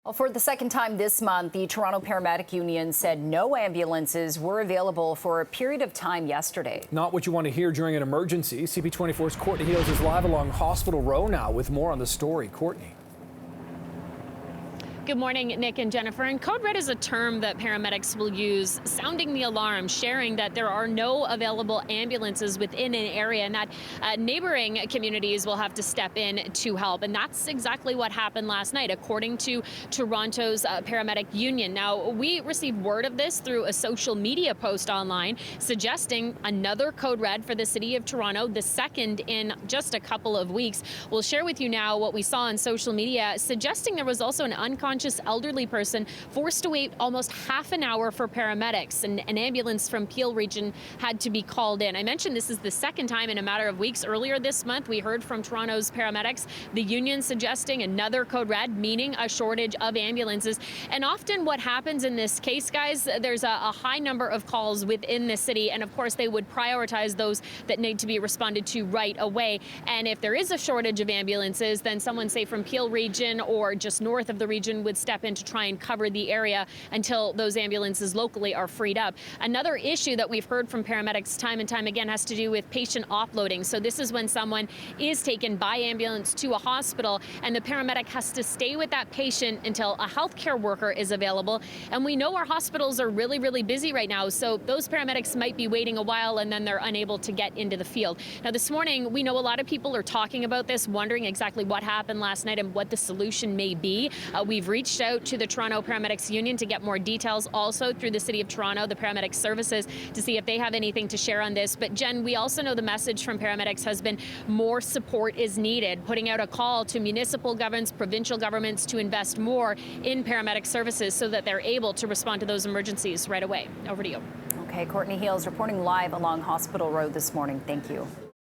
Well, for the second time this month, the Toronto Paramedic Union said no ambulances were available for a period of time yesterday. Not what you want to hear during an emergency. CP24's Courtney Heels is live along Hospital Row now with more on the story. Courtney. Good morning, Nick and Jennifer. And Code Red is a term that paramedics will use, sounding the alarm, sharing that there are no available ambulances within an area and that neighboring communities will have to step in to help. And that's exactly what happened last night, according to Toronto's Paramedic Union. Now, we received word of this through a social media post online suggesting another Code Red for the city of Toronto, the second in just a couple of weeks. We'll share with you now what we saw on social media, suggesting there was also an unconscious elderly person forced to wait almost half an hour for paramedics, and an ambulance from Peel region had to be called in. I mentioned this is the second time in a matter of weeks. Earlier this month, we heard from Toronto's paramedics, the union suggesting another Code Red, meaning a shortage of ambulances. And often what happens in this case, guys, there's a high number of calls within the city, and of course they would prioritize those that need to be responded to right away. And if there is a shortage of ambulances, then someone, say from Peel region or just north of the region, would step in to try and cover the area until those ambulances locally are freed up. Another issue that we've heard from paramedics time and time again has to do with patient offloading. So this is when someone is taken by ambulance to a hospital and the paramedic has to stay with that patient until a healthcare worker is available. And we know our hospitals are really, really busy right now, so those paramedics might be waiting a while and then they're unable to get into the field. Now this morning, we know a lot of people are talking about this, wondering exactly what happened last night and what the solution may be. We've reached out to the Toronto Paramedics Union to get more details, also through the City of Toronto, the Paramedic Services, to see if they have anything to share on this. But Jen, we also know the message from paramedics has been more support is needed, putting out a call to municipal governments, provincial governments to invest more in paramedic services so that they're able to respond to those emergencies right away. Over to you. Okay, Courtney Heels reporting live along Hospital Road this morning. Thank you.